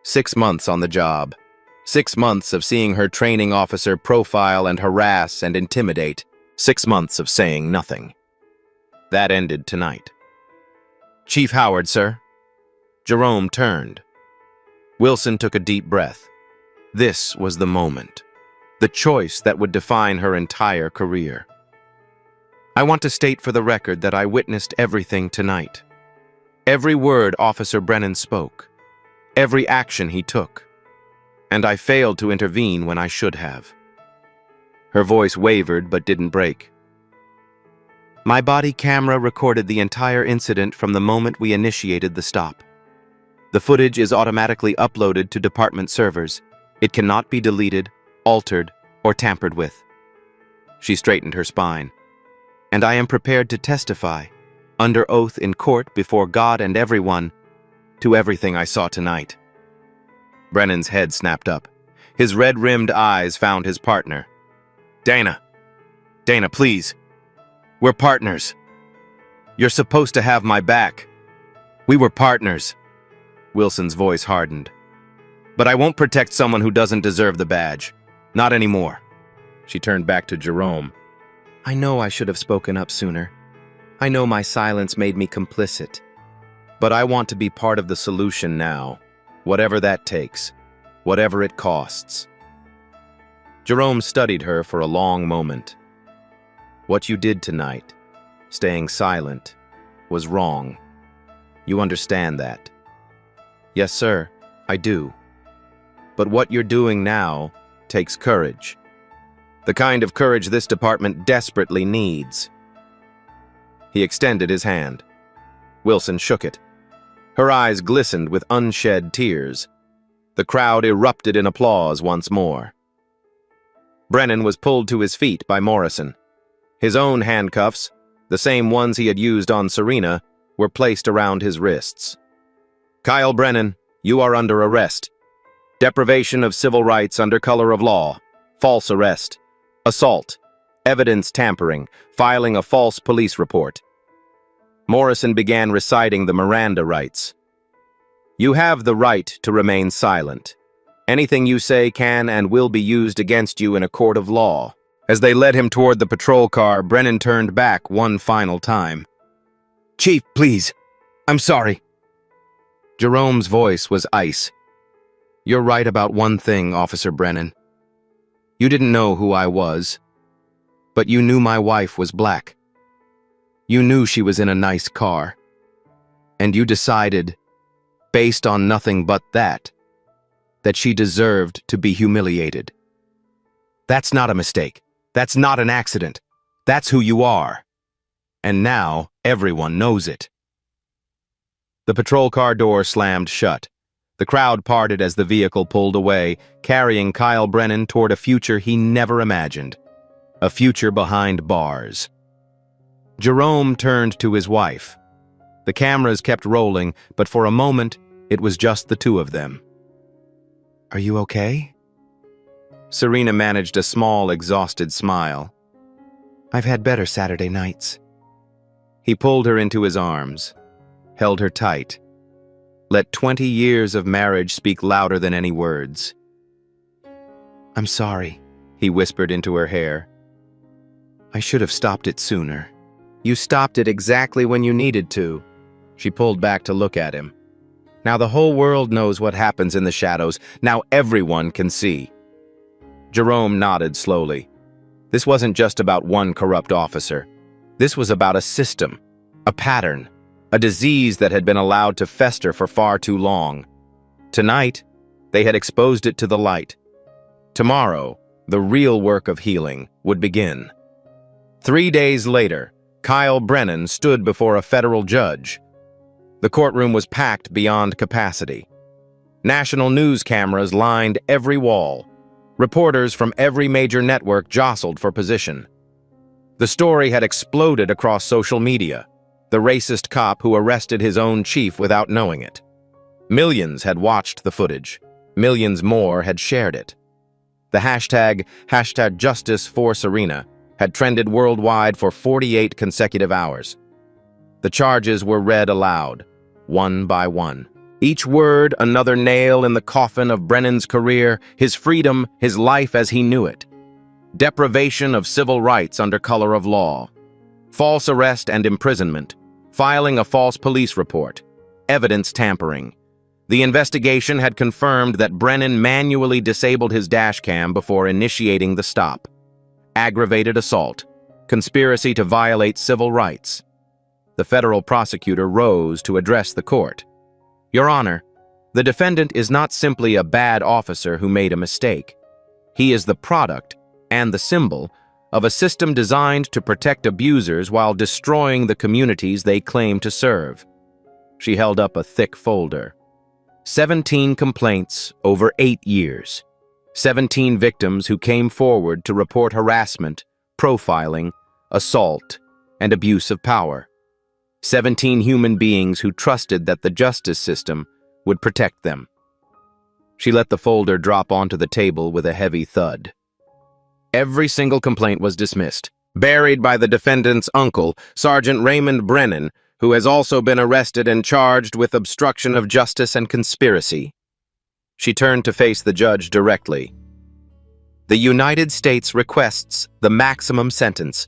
6 months on the job. 6 months of seeing her training officer profile and harass and intimidate. 6 months of saying nothing. That ended tonight. "Chief Howard, sir." Jerome turned. Wilson took a deep breath. This was the moment. The choice that would define her entire career. "I want to state for the record that I witnessed everything tonight. Every word Officer Brennan spoke. Every action he took. And I failed to intervene when I should have." Her voice wavered but didn't break. "My body camera recorded the entire incident from the moment we initiated the stop. The footage is automatically uploaded to department servers. It cannot be deleted, altered, or tampered with." She straightened her spine. "And I am prepared to testify, under oath in court before God and everyone, to everything I saw tonight." Brennan's head snapped up. His red-rimmed eyes found his partner. Dana, please. We're partners. You're supposed to have my back. We were partners." Wilson's voice hardened. "But I won't protect someone who doesn't deserve the badge. Not anymore." She turned back to Jerome. "I know I should have spoken up sooner. I know my silence made me complicit. But I want to be part of the solution now, whatever that takes, whatever it costs." Jerome studied her for a long moment. "What you did tonight, staying silent, was wrong. You understand that?" "Yes, sir, I do. But what you're doing now takes courage. The kind of courage this department desperately needs." He extended his hand. Wilson shook it. Her eyes glistened with unshed tears. The crowd erupted in applause once more. Brennan was pulled to his feet by Morrison. His own handcuffs, the same ones he had used on Serena, were placed around his wrists. "Kyle Brennan, you are under arrest. Deprivation of civil rights under color of law, false arrest, assault, evidence tampering, filing a false police report." Morrison began reciting the Miranda rights. "You have the right to remain silent. Anything you say can and will be used against you in a court of law." As they led him toward the patrol car, Brennan turned back one final time. "Chief, please. I'm sorry." Jerome's voice was ice. "You're right about one thing, Officer Brennan. You didn't know who I was, but you knew my wife was black. You knew she was in a nice car. And you decided, based on nothing but that she deserved to be humiliated. That's not a mistake. That's not an accident. That's who you are. And now everyone knows it." The patrol car door slammed shut. The crowd parted as the vehicle pulled away, carrying Kyle Brennan toward a future he never imagined. A future behind bars. Jerome turned to his wife. The cameras kept rolling, but for a moment, it was just the two of them. "Are you okay?" Serena managed a small, exhausted smile. "I've had better Saturday nights." He pulled her into his arms, held her tight. Let 20 years of marriage speak louder than any words. "I'm sorry," he whispered into her hair. "I should have stopped it sooner." "You stopped it exactly when you needed to." She pulled back to look at him. "Now the whole world knows what happens in the shadows. Now everyone can see." Jerome nodded slowly. This wasn't just about one corrupt officer. This was about a system, a pattern, a disease that had been allowed to fester for far too long. Tonight, they had exposed it to the light. Tomorrow, the real work of healing would begin. 3 days later, Kyle Brennan stood before a federal judge. The courtroom was packed beyond capacity. National news cameras lined every wall. Reporters from every major network jostled for position. The story had exploded across social media. The racist cop who arrested his own chief without knowing it. Millions had watched the footage. Millions more had shared it. The hashtag #JusticeForSerena had trended worldwide for 48 consecutive hours. The charges were read aloud. one by one. Each word another nail in the coffin of Brennan's career, his freedom, his life as he knew it. Deprivation of civil rights under color of law. False arrest and imprisonment. Filing a false police report. Evidence tampering. The investigation had confirmed that Brennan manually disabled his dashcam before initiating the stop. Aggravated assault. Conspiracy to violate civil rights. The federal prosecutor rose to address the court. Your Honor, the defendant is not simply a bad officer who made a mistake. He is the product and the symbol of a system designed to protect abusers while destroying the communities they claim to serve. She held up a thick folder. 17 complaints over 8 years. 17 victims who came forward to report harassment, profiling, assault, and abuse of power. 17 human beings who trusted that the justice system would protect them. She let the folder drop onto the table with a heavy thud. Every single complaint was dismissed, buried by the defendant's uncle, Sergeant Raymond Brennan, who has also been arrested and charged with obstruction of justice and conspiracy. She turned to face the judge directly. The United States requests the maximum sentence.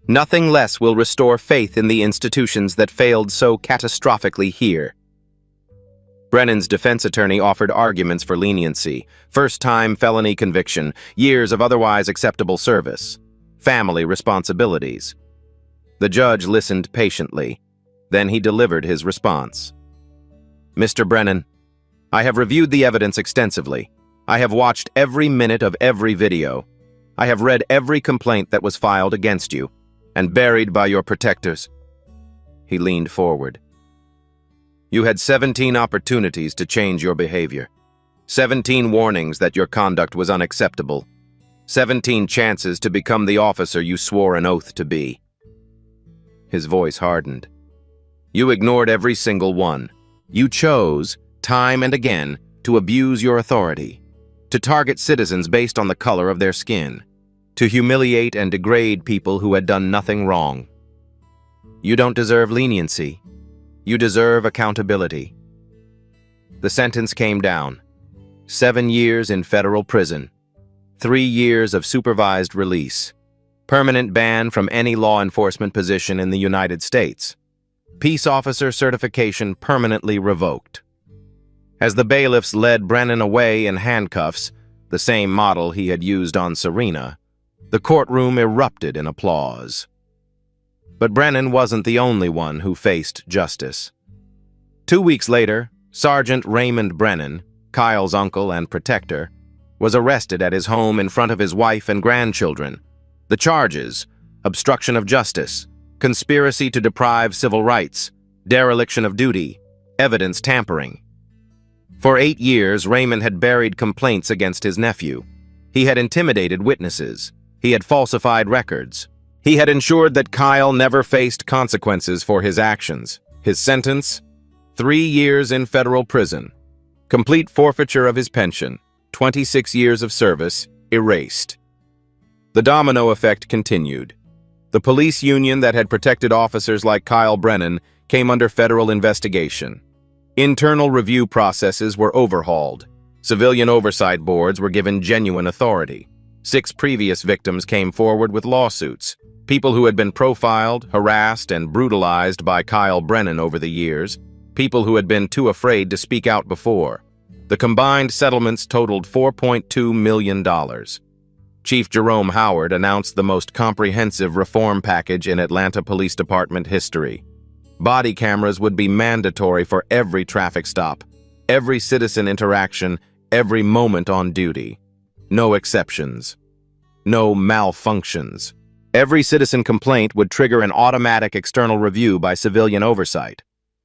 Nothing less will restore faith in the institutions that failed so catastrophically here. Brennan's defense attorney offered arguments for leniency, first-time felony conviction, years of otherwise acceptable service, family responsibilities. The judge listened patiently. Then he delivered his response. Mr. Brennan, I have reviewed the evidence extensively. I have watched every minute of every video. I have read every complaint that was filed against you and buried by your protectors. He leaned forward. You had 17 opportunities to change your behavior. 17 warnings that your conduct was unacceptable. 17 chances to become the officer you swore an oath to be. His voice hardened. You ignored every single one. You chose, time and again, to abuse your authority, to target citizens based on the color of their skin, to humiliate and degrade people who had done nothing wrong. You don't deserve leniency. You deserve accountability. The sentence came down. 7 years in federal prison. 3 years of supervised release. Permanent ban from any law enforcement position in the United States. Peace officer certification permanently revoked. As the bailiffs led Brennan away in handcuffs, the same model he had used on Serena, the courtroom erupted in applause. But Brennan wasn't the only one who faced justice. 2 weeks later, Sergeant Raymond Brennan, Kyle's uncle and protector, was arrested at his home in front of his wife and grandchildren. The charges: obstruction of justice, conspiracy to deprive civil rights, dereliction of duty, evidence tampering. For 8 years, Raymond had buried complaints against his nephew. He had intimidated witnesses. He had falsified records. He had ensured that Kyle never faced consequences for his actions. His sentence? 3 years in federal prison. Complete forfeiture of his pension. 26 years of service erased. The domino effect continued. The police union that had protected officers like Kyle Brennan came under federal investigation. Internal review processes were overhauled. Civilian oversight boards were given genuine authority. 6 previous victims came forward with lawsuits. People who had been profiled, harassed, and brutalized by Kyle Brennan over the years. People who had been too afraid to speak out before. The combined settlements totaled $4.2 million. Chief Jerome Howard announced the most comprehensive reform package in Atlanta Police Department history. Body cameras would be mandatory for every traffic stop, every citizen interaction, every moment on duty. No exceptions. No malfunctions. Every citizen complaint would trigger an automatic external review by civilian oversight.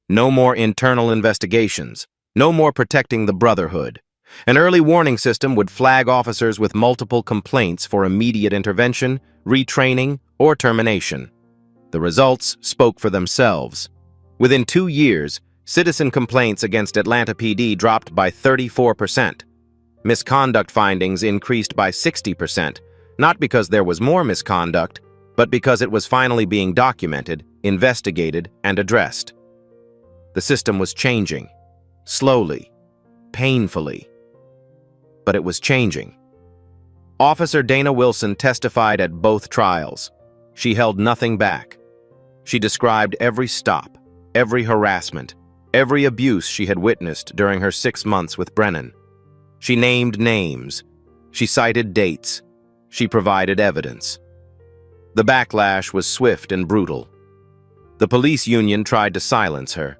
No more internal investigations. No more protecting the brotherhood. An early warning system would flag officers with multiple complaints for immediate intervention, retraining, or termination. The results spoke for themselves. Within 2 years, citizen complaints against Atlanta PD dropped by 34%. Misconduct findings increased by 60%, not because there was more misconduct, but because it was finally being documented, investigated, and addressed. The system was changing. Slowly. Painfully. But it was changing. Officer Dana Wilson testified at both trials. She held nothing back. She described every stop, every harassment, every abuse she had witnessed during her 6 months with Brennan. She named names. She cited dates. She provided evidence. The backlash was swift and brutal. The police union tried to silence her.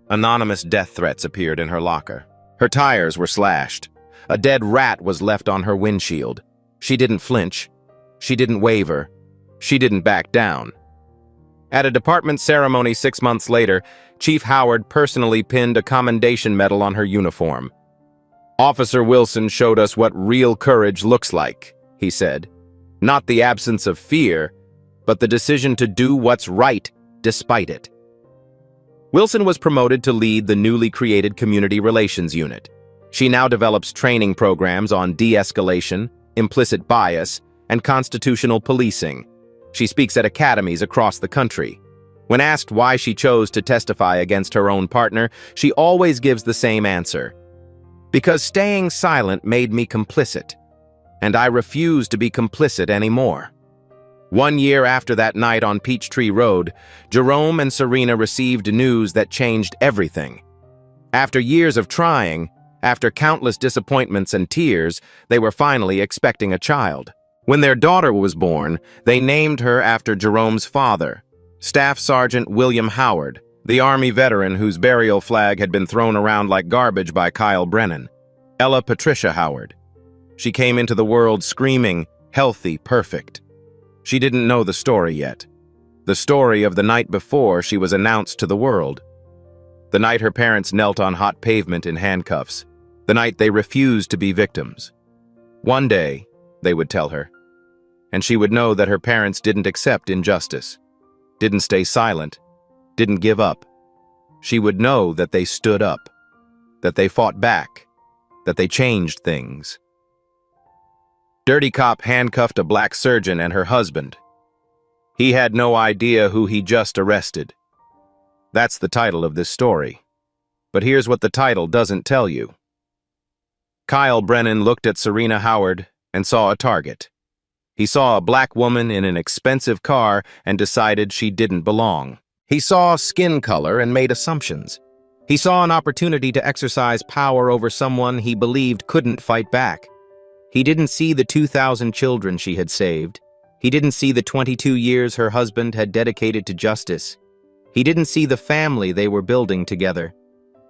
Anonymous death threats appeared in her locker. Her tires were slashed. A dead rat was left on her windshield. She didn't flinch. She didn't waver. She didn't back down. At a department ceremony 6 months later, Chief Howard personally pinned a commendation medal on her uniform. "Officer Wilson showed us what real courage looks like," he said. "Not the absence of fear, but the decision to do what's right despite it." Wilson was promoted to lead the newly created Community Relations Unit. She now develops training programs on de-escalation, implicit bias, and constitutional policing. She speaks at academies across the country. When asked why she chose to testify against her own partner, she always gives the same answer. "Because staying silent made me complicit, and I refuse to be complicit anymore." 1 year after that night on Peachtree Road, Jerome and Serena received news that changed everything. After years of trying, after countless disappointments and tears, they were finally expecting a child. When their daughter was born, they named her after Jerome's father, Staff Sergeant William Howard, the Army veteran whose burial flag had been thrown around like garbage by Kyle Brennan. Ella Patricia Howard. She came into the world screaming, healthy, perfect. She didn't know the story yet. The story of the night before she was announced to the world. The night her parents knelt on hot pavement in handcuffs. The night they refused to be victims. One day, they would tell her, and she would know that her parents didn't accept injustice, didn't stay silent, didn't give up. She would know that they stood up, that they fought back, that they changed things. Dirty Cop handcuffed a black surgeon and her husband. He had no idea who he just arrested. That's the title of this story. But here's what the title doesn't tell you. Kyle Brennan looked at Serena Howard and saw a target. He saw a black woman in an expensive car and decided she didn't belong. He saw skin color and made assumptions. He saw an opportunity to exercise power over someone he believed couldn't fight back. He didn't see the 2,000 children she had saved. He didn't see the 22 years her husband had dedicated to justice. He didn't see the family they were building together.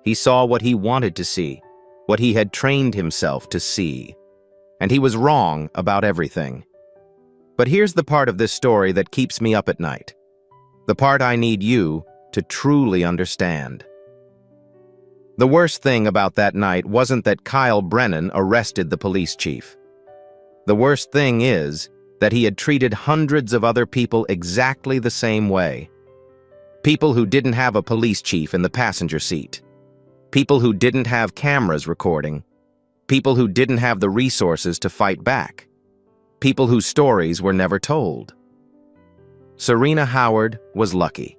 He saw what he wanted to see, what he had trained himself to see. And he was wrong about everything. But here's the part of this story that keeps me up at night. The part I need you to truly understand. The worst thing about that night wasn't that Kyle Brennan arrested the police chief. The worst thing is that he had treated hundreds of other people exactly the same way. People who didn't have a police chief in the passenger seat. People who didn't have cameras recording. People who didn't have the resources to fight back. People whose stories were never told. Serena Howard was lucky.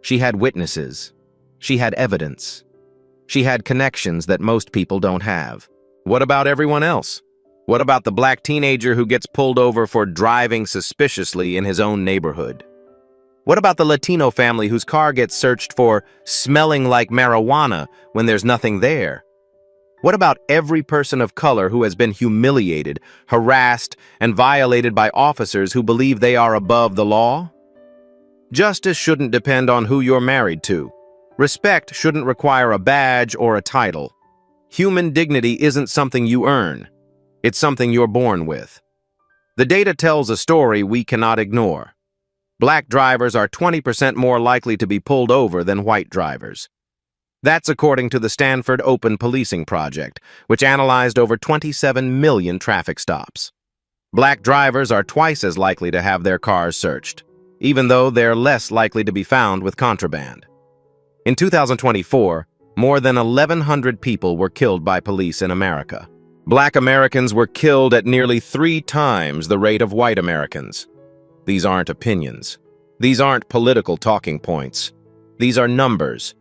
She had witnesses. She had evidence. She had connections that most people don't have. What about everyone else? What about the black teenager who gets pulled over for driving suspiciously in his own neighborhood? What about the Latino family whose car gets searched for smelling like marijuana when there's nothing there? What about every person of color who has been humiliated, harassed, and violated by officers who believe they are above the law? Justice shouldn't depend on who you're married to. Respect shouldn't require a badge or a title. Human dignity isn't something you earn. It's something you're born with. The data tells a story we cannot ignore. Black drivers are 20% more likely to be pulled over than white drivers. That's according to the Stanford Open Policing Project, which analyzed over 27 million traffic stops. Black drivers are twice as likely to have their cars searched, even though they're less likely to be found with contraband. In 2024, more than 1,100 people were killed by police in America. Black Americans were killed at nearly 3 times the rate of white Americans. These aren't opinions. These aren't political talking points. These are numbers.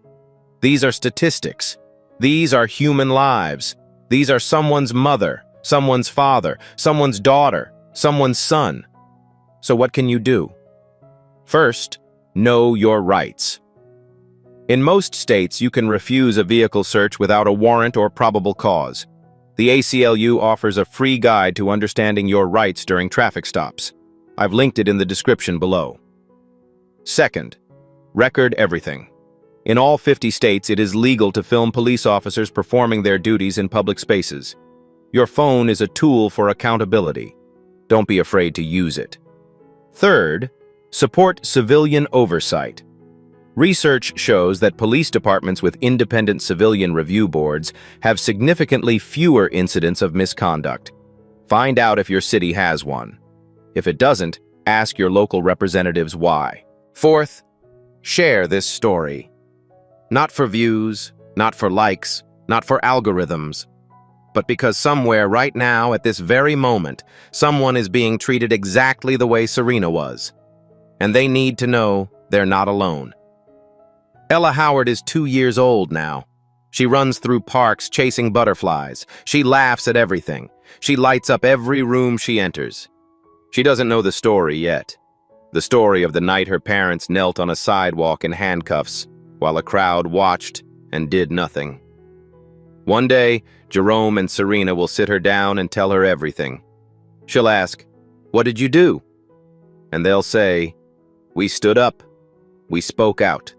These are statistics. These are human lives. These are someone's mother, someone's father, someone's daughter, someone's son. So what can you do? First, know your rights. In most states, you can refuse a vehicle search without a warrant or probable cause. The ACLU offers a free guide to understanding your rights during traffic stops. I've linked it in the description below. Second, record everything. In all 50 states, it is legal to film police officers performing their duties in public spaces. Your phone is a tool for accountability. Don't be afraid to use it. Third, support civilian oversight. Research shows that police departments with independent civilian review boards have significantly fewer incidents of misconduct. Find out if your city has one. If it doesn't, ask your local representatives why. Fourth, share this story. Not for views, not for likes, not for algorithms, but because somewhere right now, at this very moment, someone is being treated exactly the way Serena was. And they need to know they're not alone. Ella Howard is 2 years old now. She runs through parks chasing butterflies. She laughs at everything. She lights up every room she enters. She doesn't know the story yet. The story of the night her parents knelt on a sidewalk in handcuffs while a crowd watched and did nothing. One day, Jerome and Serena will sit her down and tell her everything. She'll ask, "What did you do?" And they'll say, "We stood up. We spoke out.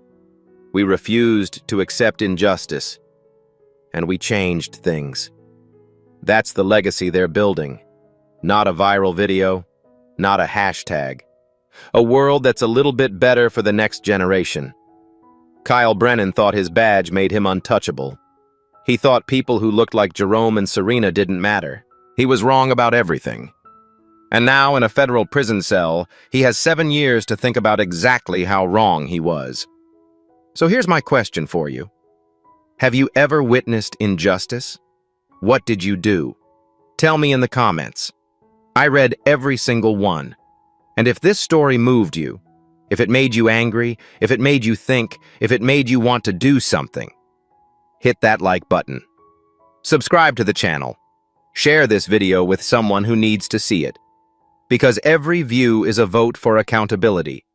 We refused to accept injustice. And we changed things." That's the legacy they're building. Not a viral video, not a hashtag. A world that's a little bit better for the next generation. Kyle Brennan thought his badge made him untouchable. He thought people who looked like Jerome and Serena didn't matter. He was wrong about everything. And now, in a federal prison cell, he has 7 years to think about exactly how wrong he was. So here's my question for you. Have you ever witnessed injustice? What did you do? Tell me in the comments. I read every single one. And if this story moved you, if it made you angry, if it made you think, if it made you want to do something, hit that like button. Subscribe to the channel. Share this video with someone who needs to see it. Because every view is a vote for accountability.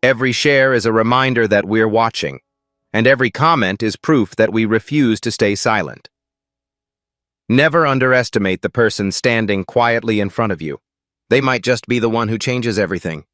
Every share is a reminder that we're watching. And every comment is proof that we refuse to stay silent. Never underestimate the person standing quietly in front of you. They might just be the one who changes everything.